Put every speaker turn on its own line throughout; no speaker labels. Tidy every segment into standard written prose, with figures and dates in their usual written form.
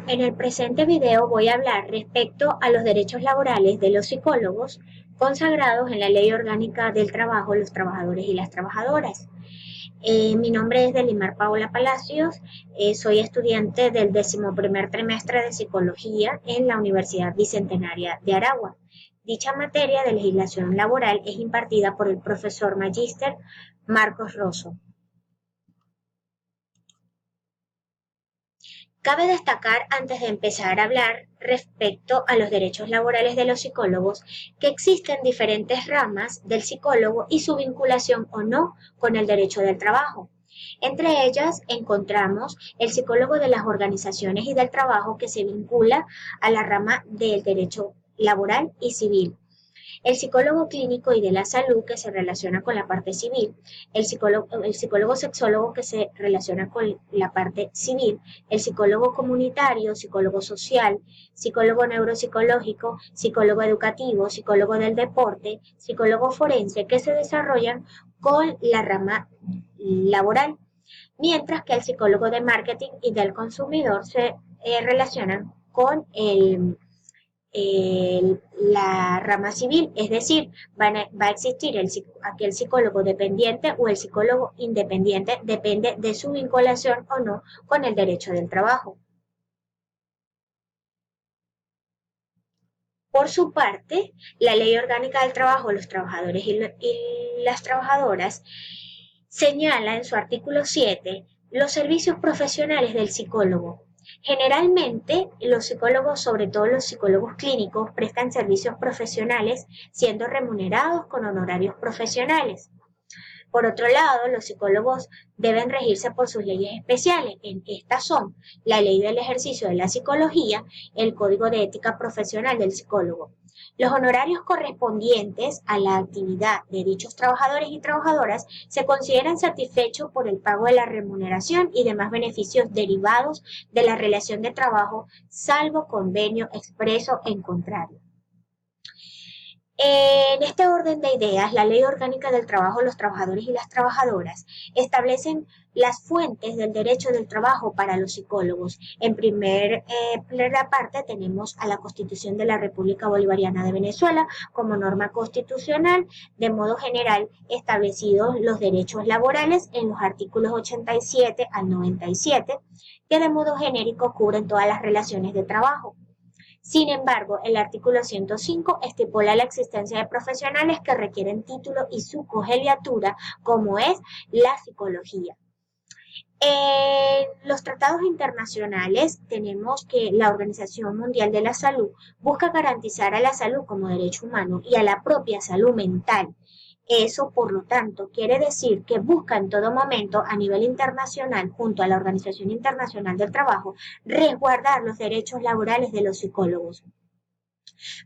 En el presente video voy a hablar respecto a los derechos laborales de los psicólogos consagrados en la Ley Orgánica del Trabajo, los trabajadores y las trabajadoras. Mi nombre es Delimar Paola Palacios, soy estudiante del 11º trimestre de Psicología en la Universidad Bicentenaria de Aragua. Dicha materia de legislación laboral es impartida por el profesor magíster Marcos Rosso. Cabe destacar, antes de empezar a hablar respecto a los derechos laborales de los psicólogos, que existen diferentes ramas del psicólogo y su vinculación o no con el derecho del trabajo. Entre ellas encontramos el psicólogo de las organizaciones y del trabajo, que se vincula a la rama del derecho laboral y civil. El psicólogo clínico y de la salud, que se relaciona con la parte civil, el psicólogo sexólogo, que se relaciona con la parte civil, el psicólogo comunitario, psicólogo social, psicólogo neuropsicológico, psicólogo educativo, psicólogo del deporte, psicólogo forense, que se desarrollan con la rama laboral, mientras que el psicólogo de marketing y del consumidor se relacionan con la rama civil, es decir, va a existir aquel psicólogo dependiente o el psicólogo independiente, depende de su vinculación o no con el derecho del trabajo. Por su parte, la Ley Orgánica del Trabajo de los Trabajadores y las Trabajadoras señala en su artículo 7 los servicios profesionales del psicólogo. Generalmente, los psicólogos, sobre todo los psicólogos clínicos, prestan servicios profesionales siendo remunerados con honorarios profesionales. Por otro lado, los psicólogos deben regirse por sus leyes especiales. Estas son la Ley del Ejercicio de la Psicología, el Código de Ética Profesional del Psicólogo. Los honorarios correspondientes a la actividad de dichos trabajadores y trabajadoras se consideran satisfechos por el pago de la remuneración y demás beneficios derivados de la relación de trabajo, salvo convenio expreso en contrario. En este orden de ideas, la Ley Orgánica del Trabajo, los trabajadores y las trabajadoras establecen las fuentes del derecho del trabajo para los psicólogos. En primera parte tenemos a la Constitución de la República Bolivariana de Venezuela como norma constitucional, de modo general establecidos los derechos laborales en los artículos 87 al 97, que de modo genérico cubren todas las relaciones de trabajo. Sin embargo, el artículo 105 estipula la existencia de profesionales que requieren título y su colegiatura, como es la psicología. En los tratados internacionales tenemos que la Organización Mundial de la Salud busca garantizar a la salud como derecho humano y a la propia salud mental. Eso, por lo tanto, quiere decir que busca en todo momento a nivel internacional, junto a la Organización Internacional del Trabajo, resguardar los derechos laborales de los psicólogos.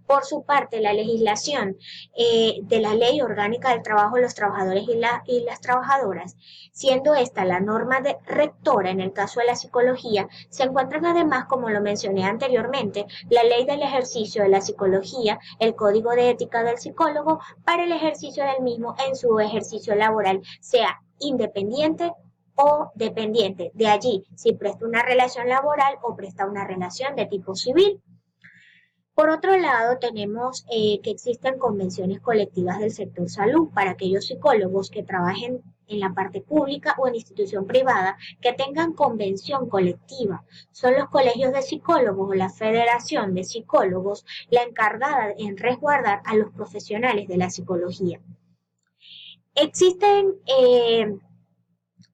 Por su parte, la legislación de la Ley Orgánica del Trabajo de los Trabajadores y las Trabajadoras, siendo esta la norma rectora en el caso de la psicología, se encuentran además, como lo mencioné anteriormente, la Ley del Ejercicio de la Psicología, el Código de Ética del Psicólogo, para el ejercicio del mismo en su ejercicio laboral, sea independiente o dependiente. De allí, si presta una relación laboral o presta una relación de tipo civil. Por otro lado, tenemos que existen convenciones colectivas del sector salud para aquellos psicólogos que trabajen en la parte pública o en institución privada que tengan convención colectiva. Son los colegios de psicólogos o la Federación de Psicólogos la encargada en resguardar a los profesionales de la psicología. Existen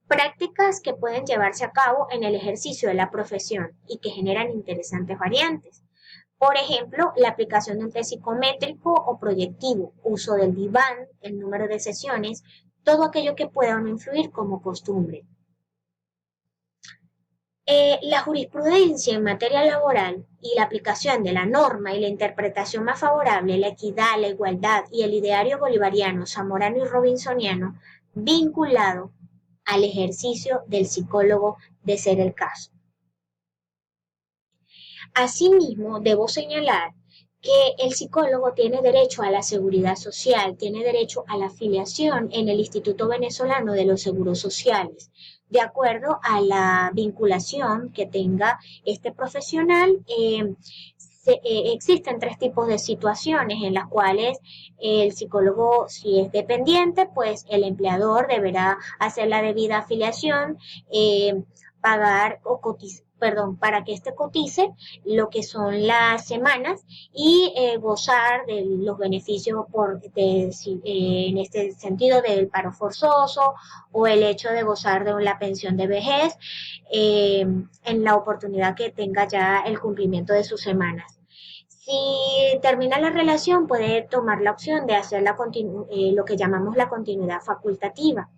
prácticas que pueden llevarse a cabo en el ejercicio de la profesión y que generan interesantes variantes. Por ejemplo, la aplicación de un test psicométrico o proyectivo, uso del diván, el número de sesiones, todo aquello que pueda no influir como costumbre. La jurisprudencia en materia laboral y la aplicación de la norma y la interpretación más favorable, la equidad, la igualdad y el ideario bolivariano, zamorano y robinsoniano, vinculado al ejercicio del psicólogo de ser el caso. Asimismo, debo señalar que el psicólogo tiene derecho a la seguridad social, tiene derecho a la afiliación en el Instituto Venezolano de los Seguros Sociales, de acuerdo a la vinculación que tenga este profesional. Existen tres tipos de situaciones en las cuales el psicólogo, si es dependiente, pues el empleador deberá hacer la debida afiliación, pagar o cotizar, perdón, para que éste cotice lo que son las semanas y gozar de los beneficios en este sentido del paro forzoso o el hecho de gozar de la pensión de vejez en la oportunidad que tenga ya el cumplimiento de sus semanas. Si termina la relación, puede tomar la opción de hacer lo que llamamos la continuidad facultativa.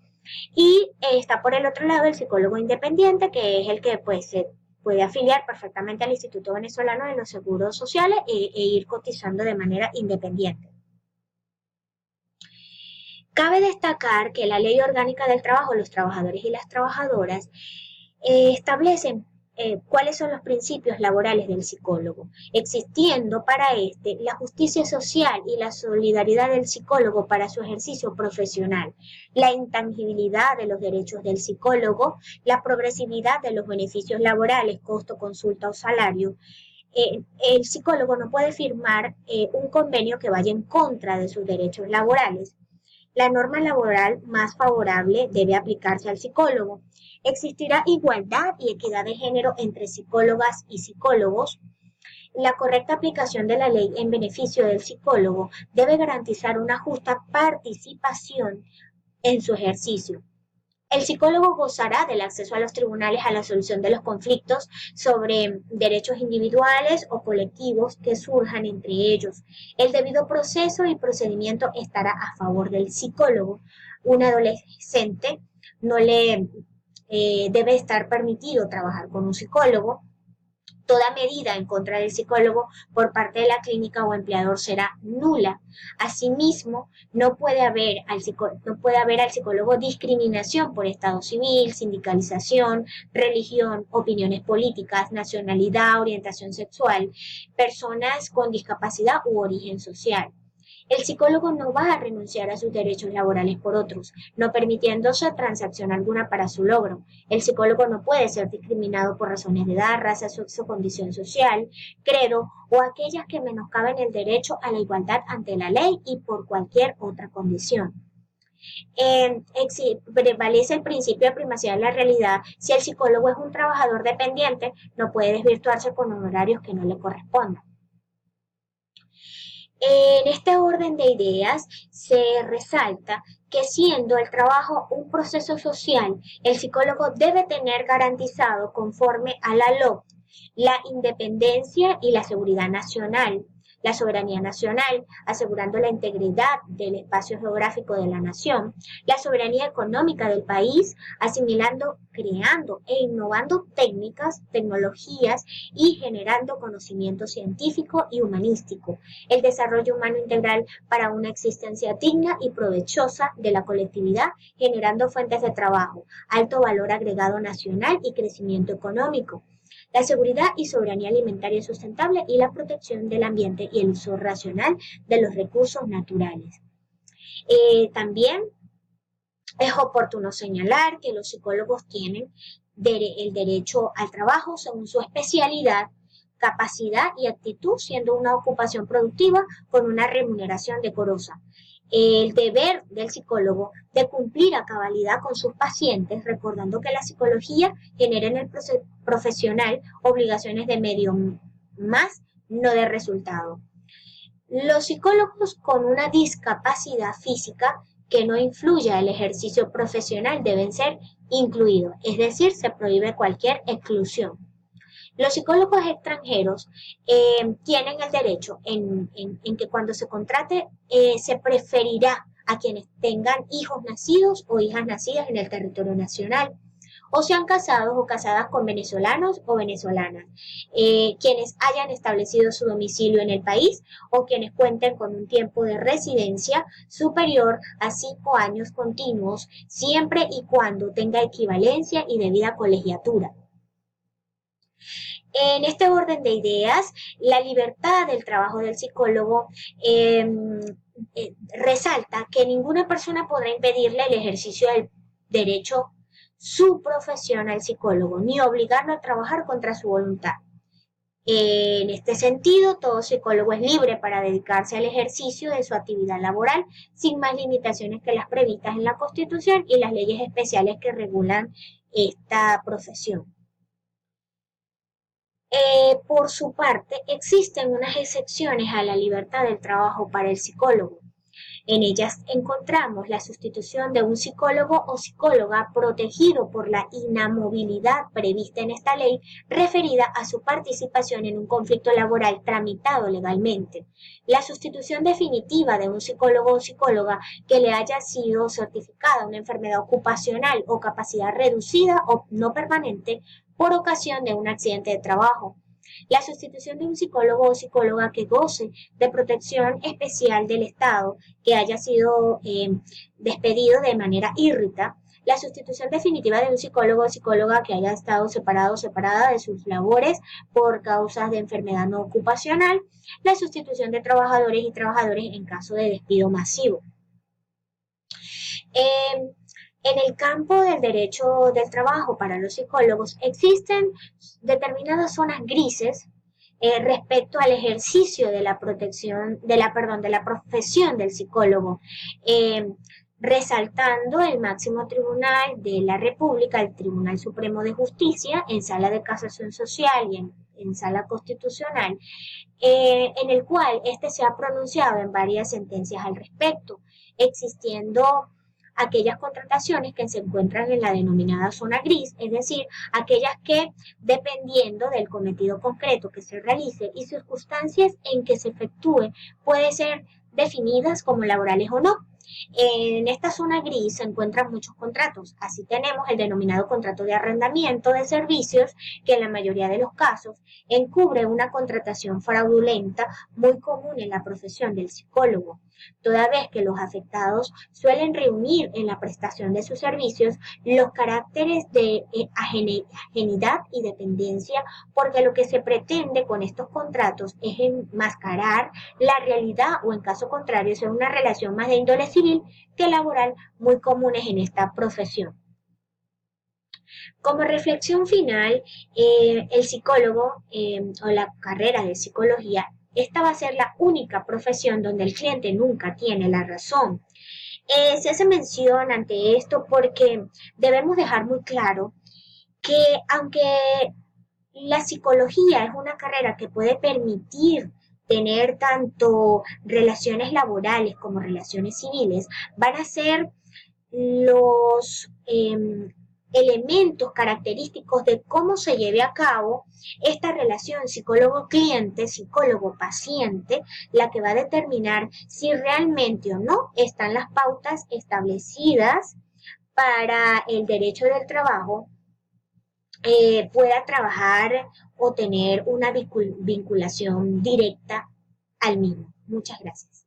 Y está por el otro lado el psicólogo independiente, que es el que pues se puede afiliar perfectamente al Instituto Venezolano de los Seguros Sociales e ir cotizando de manera independiente. Cabe destacar que la Ley Orgánica del Trabajo, los trabajadores y las trabajadoras establecen cuáles son los principios laborales del psicólogo, existiendo para este la justicia social y la solidaridad del psicólogo para su ejercicio profesional, la intangibilidad de los derechos del psicólogo, la progresividad de los beneficios laborales, costo, consulta o salario. El psicólogo no puede firmar un convenio que vaya en contra de sus derechos laborales. La norma laboral más favorable debe aplicarse al psicólogo. Existirá igualdad y equidad de género entre psicólogas y psicólogos. La correcta aplicación de la ley en beneficio del psicólogo debe garantizar una justa participación en su ejercicio. El psicólogo gozará del acceso a los tribunales a la solución de los conflictos sobre derechos individuales o colectivos que surjan entre ellos. El debido proceso y procedimiento estará a favor del psicólogo. Un adolescente no le debe estar permitido trabajar con un psicólogo. Toda medida en contra del psicólogo por parte de la clínica o empleador será nula. Asimismo, no puede haber al psicólogo discriminación por estado civil, sindicalización, religión, opiniones políticas, nacionalidad, orientación sexual, personas con discapacidad u origen social. El psicólogo no va a renunciar a sus derechos laborales por otros, no permitiéndose transacción alguna para su logro. El psicólogo no puede ser discriminado por razones de edad, raza, sexo, condición social, credo o aquellas que menoscaben el derecho a la igualdad ante la ley y por cualquier otra condición. Prevalece el principio de primacía de la realidad. Si el psicólogo es un trabajador dependiente, no puede desvirtuarse con honorarios que no le correspondan. En este orden de ideas se resalta que siendo el trabajo un proceso social, el psicólogo debe tener garantizado conforme a la LOC la independencia y la seguridad nacional, la soberanía nacional, asegurando la integridad del espacio geográfico de la nación, la soberanía económica del país, asimilando, creando e innovando técnicas, tecnologías y generando conocimiento científico y humanístico, el desarrollo humano integral para una existencia digna y provechosa de la colectividad, generando fuentes de trabajo, alto valor agregado nacional y crecimiento económico, la seguridad y soberanía alimentaria sustentable y la protección del ambiente y el uso racional de los recursos naturales. También es oportuno señalar que los psicólogos tienen el derecho al trabajo según su especialidad, capacidad y actitud, siendo una ocupación productiva con una remuneración decorosa. El deber del psicólogo de cumplir a cabalidad con sus pacientes, recordando que la psicología genera en el profesional obligaciones de medio más, no de resultado. Los psicólogos con una discapacidad física que no influya el ejercicio profesional deben ser incluidos, es decir, se prohíbe cualquier exclusión. Los psicólogos extranjeros tienen el derecho en que cuando se contrate se preferirá a quienes tengan hijos nacidos o hijas nacidas en el territorio nacional, o sean casados o casadas con venezolanos o venezolanas, quienes hayan establecido su domicilio en el país o quienes cuenten con un tiempo de residencia superior a 5 años continuos, siempre y cuando tenga equivalencia y debida colegiatura. En este orden de ideas, la libertad del trabajo del psicólogo resalta que ninguna persona podrá impedirle el ejercicio del derecho su profesión al psicólogo, ni obligarlo a trabajar contra su voluntad. En este sentido, todo psicólogo es libre para dedicarse al ejercicio de su actividad laboral sin más limitaciones que las previstas en la Constitución y las leyes especiales que regulan esta profesión. Por su parte, existen unas excepciones a la libertad del trabajo para el psicólogo. En ellas encontramos la sustitución de un psicólogo o psicóloga protegido por la inamovilidad prevista en esta ley referida a su participación en un conflicto laboral tramitado legalmente. La sustitución definitiva de un psicólogo o psicóloga que le haya sido certificada una enfermedad ocupacional o capacidad reducida o no permanente por ocasión de un accidente de trabajo. La sustitución de un psicólogo o psicóloga que goce de protección especial del Estado, que haya sido despedido de manera írrita, la sustitución definitiva de un psicólogo o psicóloga que haya estado separado o separada de sus labores por causas de enfermedad no ocupacional, la sustitución de trabajadores y trabajadores en caso de despido masivo. En el campo del derecho del trabajo para los psicólogos existen determinadas zonas grises respecto al ejercicio de la protección, de la profesión del psicólogo, eh, resaltando el máximo tribunal de la República, el Tribunal Supremo de Justicia, en sala de casación social y en sala constitucional, en el cual este se ha pronunciado en varias sentencias al respecto, existiendo aquellas contrataciones que se encuentran en la denominada zona gris, es decir, aquellas que, dependiendo del cometido concreto que se realice y circunstancias en que se efectúe, puede ser definidas como laborales o no. En esta zona gris se encuentran muchos contratos. Así tenemos el denominado contrato de arrendamiento de servicios, que en la mayoría de los casos encubre una contratación fraudulenta muy común en la profesión del psicólogo, toda vez que los afectados suelen reunir en la prestación de sus servicios los caracteres de ajenidad y dependencia, porque lo que se pretende con estos contratos es enmascarar la realidad o en caso contrario ser una relación más de índole civil que laboral muy comunes en esta profesión. Como reflexión final, el psicólogo o la carrera de psicología, esta va a ser la única profesión donde el cliente nunca tiene la razón. Se hace mención ante esto porque debemos dejar muy claro que aunque la psicología es una carrera que puede permitir tener tanto relaciones laborales como relaciones civiles, van a ser los elementos característicos de cómo se lleve a cabo esta relación psicólogo-cliente, psicólogo-paciente, la que va a determinar si realmente o no están las pautas establecidas para el derecho del trabajo pueda trabajar o tener una vinculación directa al mismo. Muchas gracias.